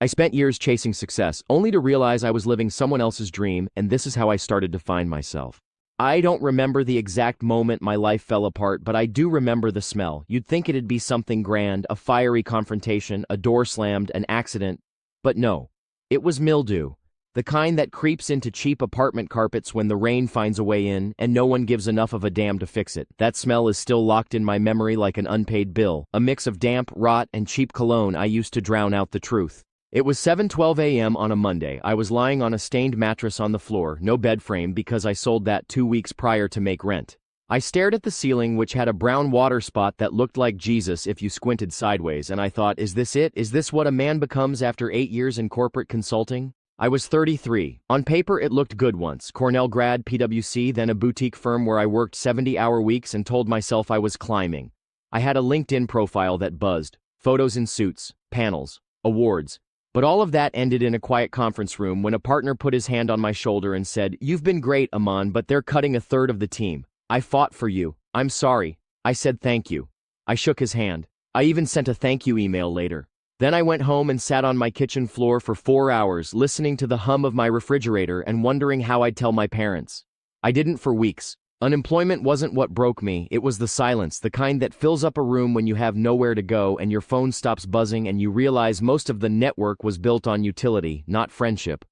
I spent years chasing success, only to realize I was living someone else's dream, and this is how I started to find myself. I don't remember the exact moment my life fell apart, but I do remember the smell. You'd think it'd be something grand, a fiery confrontation, a door slammed, an accident. But no. It was mildew. The kind that creeps into cheap apartment carpets when the rain finds a way in, and no one gives enough of a damn to fix it. That smell is still locked in my memory like an unpaid bill, a mix of damp, rot, and cheap cologne I used to drown out the truth. It was 7:12 a.m. on a Monday. I was lying on a stained mattress on the floor, no bed frame because I sold that 2 weeks prior to make rent. I stared at the ceiling, which had a brown water spot that looked like Jesus if you squinted sideways, and I thought, is this it? Is this what a man becomes after 8 years in corporate consulting? I was 33. On paper, it looked good once. Cornell grad, PwC, then a boutique firm where I worked 70-hour weeks and told myself I was climbing. I had a LinkedIn profile that buzzed. Photos in suits, panels, awards. But all of that ended in a quiet conference room when a partner put his hand on my shoulder and said, "You've been great, Aman, but they're cutting a third of the team. I fought for you. I'm sorry." I said thank you. I shook his hand. I even sent a thank you email later. Then I went home and sat on my kitchen floor for 4 hours, listening to the hum of my refrigerator and wondering how I'd tell my parents. I didn't for weeks. Unemployment wasn't what broke me, it was the silence, the kind that fills up a room when you have nowhere to go and your phone stops buzzing and you realize most of the network was built on utility, not friendship.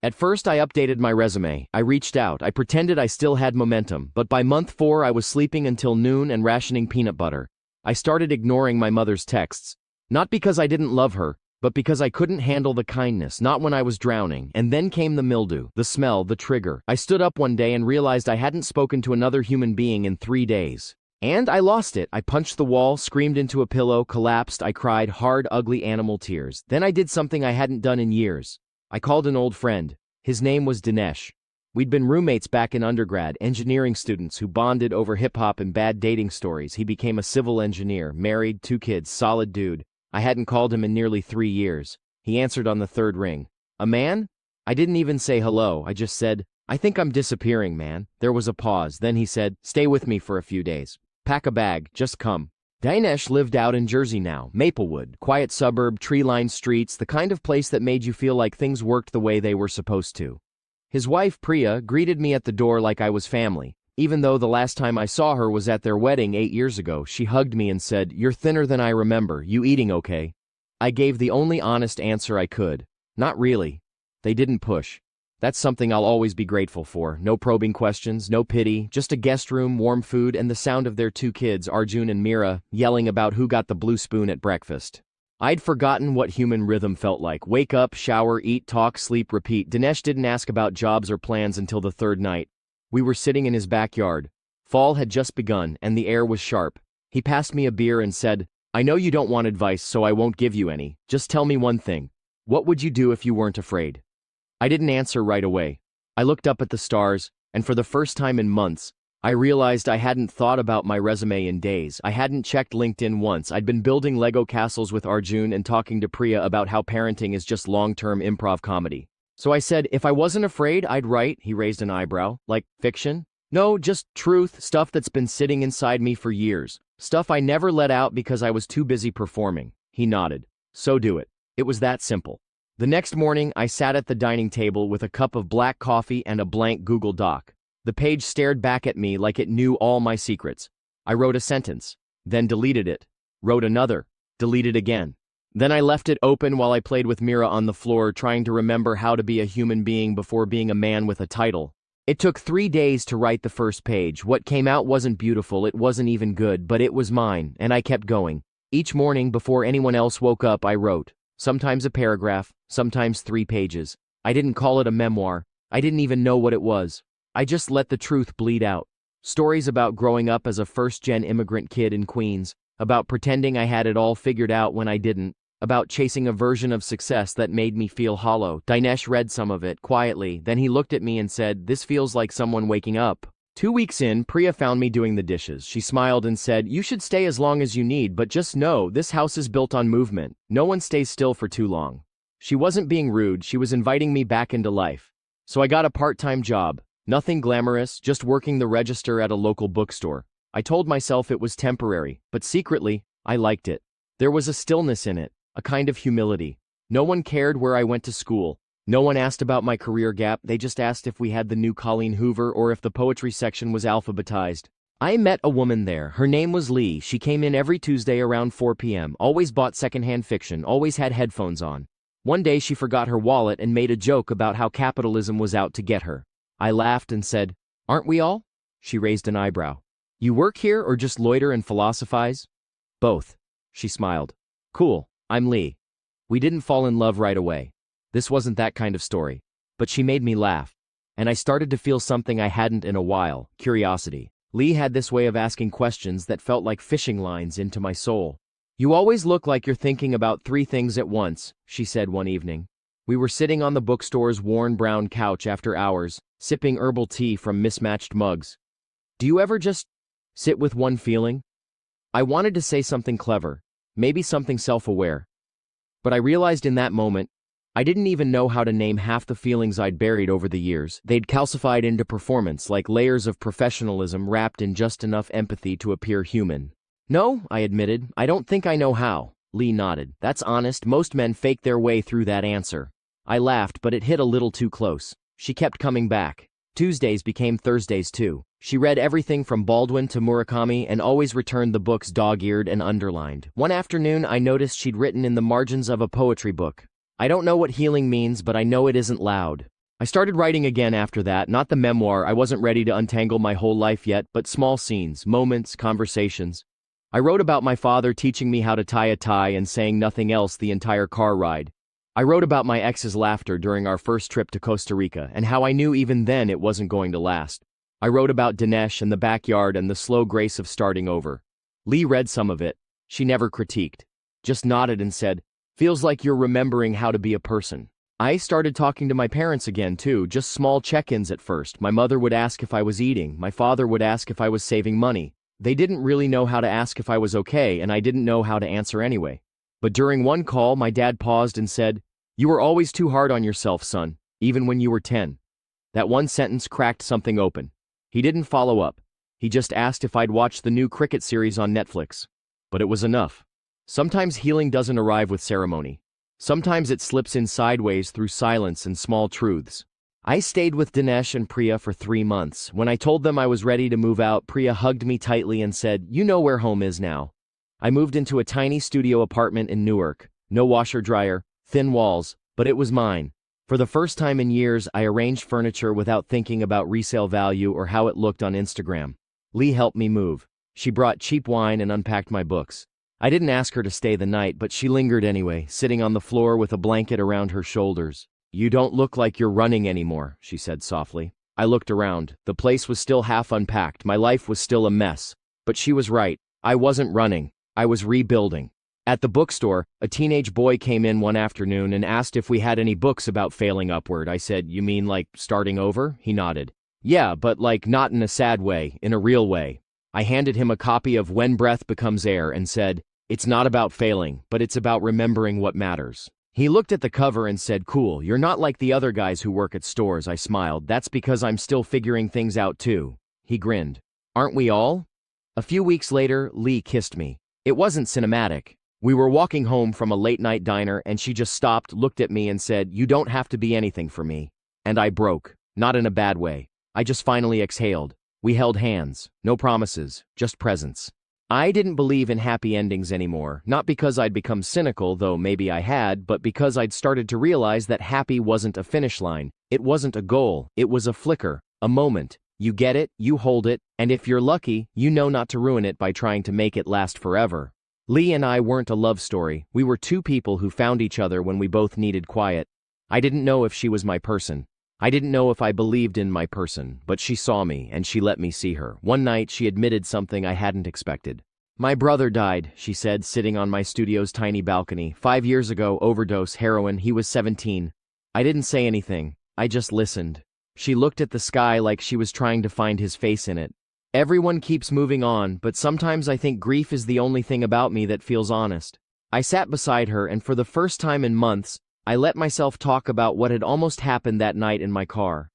At first I updated my resume, I reached out, I pretended I still had momentum, but by month 4 I was sleeping until noon and rationing peanut butter. I started ignoring my mother's texts. Not because I didn't love her, but because I couldn't handle the kindness, not when I was drowning. And then came the mildew, the smell, the trigger. I stood up one day and realized I hadn't spoken to another human being in 3 days. And I lost it. I punched the wall, screamed into a pillow, collapsed. I cried hard, ugly animal tears. Then I did something I hadn't done in years. I called an old friend. His name was Dinesh. We'd been roommates back in undergrad, engineering students who bonded over hip-hop and bad dating stories. He became a civil engineer, married, 2 kids, solid dude. I hadn't called him in nearly 3 years. He answered on the 3rd ring. "A man?" I didn't even say hello, I just said, "I think I'm disappearing, man." There was a pause, then he said, "Stay with me for a few days. Pack a bag, just come." Dinesh lived out in Jersey now, Maplewood, quiet suburb, tree-lined streets, the kind of place that made you feel like things worked the way they were supposed to. His wife, Priya, greeted me at the door like I was family. Even though the last time I saw her was at their wedding 8 years ago, she hugged me and said, "You're thinner than I remember. You eating okay?" I gave the only honest answer I could. Not really. They didn't push. That's something I'll always be grateful for. No probing questions, no pity, just a guest room, warm food, and the sound of their 2 kids, Arjun and Meera, yelling about who got the blue spoon at breakfast. I'd forgotten what human rhythm felt like. Wake up, shower, eat, talk, sleep, repeat. Dinesh didn't ask about jobs or plans until the 3rd night. We were sitting in his backyard. Fall had just begun, and the air was sharp. He passed me a beer and said, "I know you don't want advice, so I won't give you any. Just tell me one thing. What would you do if you weren't afraid?" I didn't answer right away. I looked up at the stars, and for the first time in months, I realized I hadn't thought about my resume in days. I hadn't checked LinkedIn once. I'd been building Lego castles with Arjun and talking to Priya about how parenting is just long-term improv comedy. So I said, if I wasn't afraid, I'd write. He raised an eyebrow. Like fiction? No, just truth, stuff that's been sitting inside me for years. Stuff I never let out because I was too busy performing. He nodded. So do it. It was that simple. The next morning, I sat at the dining table with a cup of black coffee and a blank Google Doc. The page stared back at me like it knew all my secrets. I wrote a sentence, then deleted it. Wrote another, deleted again. Then I left it open while I played with Meera on the floor, trying to remember how to be a human being before being a man with a title. It took 3 days to write the first page. What came out wasn't beautiful, it wasn't even good, but it was mine, and I kept going. Each morning before anyone else woke up, I wrote. Sometimes a paragraph, sometimes 3 pages. I didn't call it a memoir. I didn't even know what it was. I just let the truth bleed out. Stories about growing up as a first-gen immigrant kid in Queens, about pretending I had it all figured out when I didn't, about chasing a version of success that made me feel hollow. Dinesh read some of it, quietly, then he looked at me and said, "This feels like someone waking up." 2 weeks in, Priya found me doing the dishes. She smiled and said, "You should stay as long as you need, but just know, this house is built on movement. No one stays still for too long." She wasn't being rude, she was inviting me back into life. So I got a part-time job. Nothing glamorous, just working the register at a local bookstore. I told myself it was temporary, but secretly, I liked it. There was a stillness in it. A kind of humility. No one cared where I went to school. No one asked about my career gap, they just asked if we had the new Colleen Hoover or if the poetry section was alphabetized. I met a woman there. Her name was Leigh. She came in every Tuesday around 4 p.m., always bought secondhand fiction, always had headphones on. One day she forgot her wallet and made a joke about how capitalism was out to get her. I laughed and said, "Aren't we all?" She raised an eyebrow. "You work here or just loiter and philosophize?" "Both." She smiled. "Cool, I'm Leigh." We didn't fall in love right away. This wasn't that kind of story. But she made me laugh. And I started to feel something I hadn't in a while, curiosity. Leigh had this way of asking questions that felt like fishing lines into my soul. "You always look like you're thinking about 3 things at once," she said one evening. We were sitting on the bookstore's worn brown couch after hours, sipping herbal tea from mismatched mugs. "Do you ever just sit with one feeling?" I wanted to say something clever, maybe something self-aware. But I realized in that moment, I didn't even know how to name half the feelings I'd buried over the years. They'd calcified into performance, like layers of professionalism wrapped in just enough empathy to appear human. "No," I admitted, "I don't think I know how." Leigh nodded. "That's honest, most men fake their way through that answer." I laughed, but it hit a little too close. She kept coming back. Tuesdays became Thursdays too. She read everything from Baldwin to Murakami and always returned the books dog-eared and underlined. One afternoon, I noticed she'd written in the margins of a poetry book, "I don't know what healing means, but I know it isn't loud." I started writing again after that, not the memoir. I wasn't ready to untangle my whole life yet, but small scenes, moments, conversations. I wrote about my father teaching me how to tie a tie and saying nothing else the entire car ride. I wrote about my ex's laughter during our first trip to Costa Rica and how I knew even then it wasn't going to last. I wrote about Dinesh and the backyard and the slow grace of starting over. Leigh read some of it. She never critiqued, just nodded and said, "Feels like you're remembering how to be a person." I started talking to my parents again too, just small check-ins at first. My mother would ask if I was eating. My father would ask if I was saving money. They didn't really know how to ask if I was okay, and I didn't know how to answer anyway. But during one call, my dad paused and said, "You were always too hard on yourself, son, even when you were 10. That one sentence cracked something open. He didn't follow up. He just asked if I'd watched the new cricket series on Netflix. But it was enough. Sometimes healing doesn't arrive with ceremony. Sometimes it slips in sideways through silence and small truths. I stayed with Dinesh and Priya for 3 months. When I told them I was ready to move out, Priya hugged me tightly and said, "You know where home is now." I moved into a tiny studio apartment in Newark. No washer-dryer, thin walls, but it was mine. For the first time in years, I arranged furniture without thinking about resale value or how it looked on Instagram. Leigh helped me move. She brought cheap wine and unpacked my books. I didn't ask her to stay the night, but she lingered anyway, sitting on the floor with a blanket around her shoulders. "You don't look like you're running anymore," she said softly. I looked around. The place was still half unpacked. My life was still a mess. But she was right. I wasn't running. I was rebuilding. At the bookstore, a teenage boy came in one afternoon and asked if we had any books about failing upward. I said, "You mean like starting over?" He nodded. "Yeah, but like not in a sad way, in a real way." I handed him a copy of When Breath Becomes Air and said, "It's not about failing, but it's about remembering what matters." He looked at the cover and said, "Cool, you're not like the other guys who work at stores." I smiled. "That's because I'm still figuring things out too." He grinned. "Aren't we all?" A few weeks later, Leigh kissed me. It wasn't cinematic. We were walking home from a late-night diner and she just stopped, looked at me and said, "You don't have to be anything for me." And I broke. Not in a bad way. I just finally exhaled. We held hands. No promises, just presence. I didn't believe in happy endings anymore, not because I'd become cynical, though maybe I had, but because I'd started to realize that happy wasn't a finish line. It wasn't a goal. It was a flicker, a moment. You get it, you hold it, and if you're lucky, you know not to ruin it by trying to make it last forever. Leigh and I weren't a love story. We were two people who found each other when we both needed quiet. I didn't know if she was my person. I didn't know if I believed in my person, but she saw me and she let me see her. One night, she admitted something I hadn't expected. "My brother died," she said, sitting on my studio's tiny balcony. 5 years ago, overdose, heroin, he was 17. I didn't say anything. I just listened. She looked at the sky like she was trying to find his face in it. Everyone keeps moving on, but sometimes I think grief is the only thing about me that feels honest. I sat beside her, and for the first time in months, I let myself talk about what had almost happened that night in my car.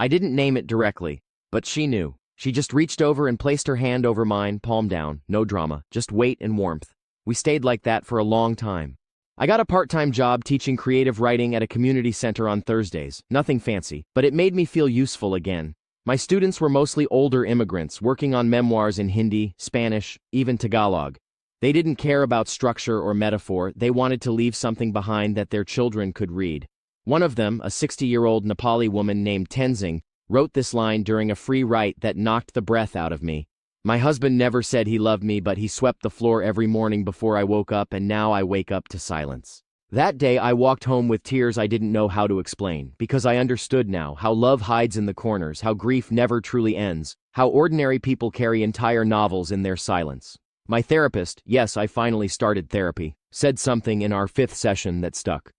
I didn't name it directly, but she knew. She just reached over and placed her hand over mine, palm down, no drama, just weight and warmth. We stayed like that for a long time. I got a part-time job teaching creative writing at a community center on Thursdays, nothing fancy, but it made me feel useful again. My students were mostly older immigrants working on memoirs in Hindi, Spanish, even Tagalog. They didn't care about structure or metaphor, they wanted to leave something behind that their children could read. One of them, a 60-year-old Nepali woman named Tenzing, wrote this line during a free write that knocked the breath out of me. My husband never said he loved me, but he swept the floor every morning before I woke up, and now I wake up to silence. That day I walked home with tears I didn't know how to explain, because I understood now how love hides in the corners, how grief never truly ends, how ordinary people carry entire novels in their silence. My therapist, yes, I finally started therapy, said something in our 5th session that stuck.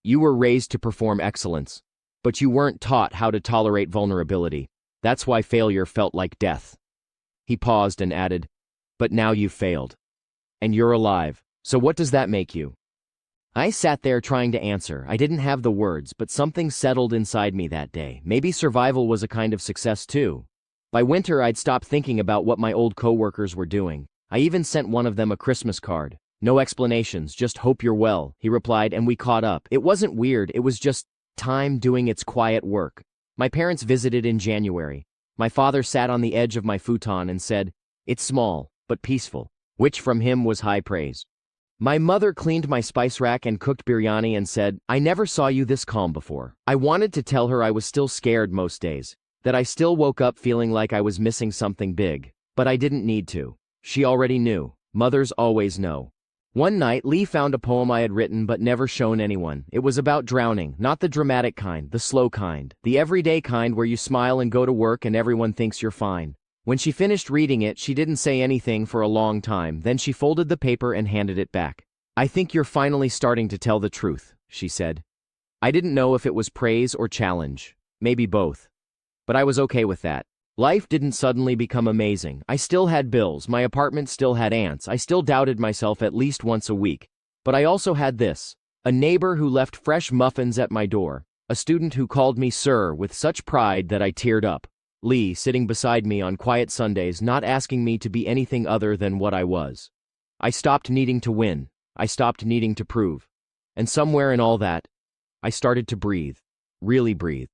You were raised to perform excellence, but you weren't taught how to tolerate vulnerability. That's why failure felt like death. He paused and added, but now you've failed. And you're alive. So what does that make you? I sat there trying to answer. I didn't have the words, but something settled inside me that day. Maybe survival was a kind of success too. By winter, I'd stopped thinking about what my old coworkers were doing. I even sent one of them a Christmas card. No explanations, just hope you're well, he replied, and we caught up. It wasn't weird, it was just time doing its quiet work. My parents visited in January. My father sat on the edge of my futon and said, "It's small, but peaceful," which from him was high praise. My mother cleaned my spice rack and cooked biryani and said, "I never saw you this calm before." I wanted to tell her I was still scared most days, that I still woke up feeling like I was missing something big, but I didn't need to. She already knew. Mothers always know. One night, Leigh found a poem I had written but never shown anyone. It was about drowning, not the dramatic kind, the slow kind, the everyday kind where you smile and go to work and everyone thinks you're fine. When she finished reading it, she didn't say anything for a long time, then she folded the paper and handed it back. "I think you're finally starting to tell the truth," she said. I didn't know if it was praise or challenge, maybe both. But I was okay with that. Life didn't suddenly become amazing. I still had bills, my apartment still had ants, I still doubted myself at least once a week. But I also had this: a neighbor who left fresh muffins at my door, a student who called me sir with such pride that I teared up, Leigh sitting beside me on quiet Sundays not asking me to be anything other than what I was. I stopped needing to win, I stopped needing to prove. And somewhere in all that, I started to breathe. Really breathe.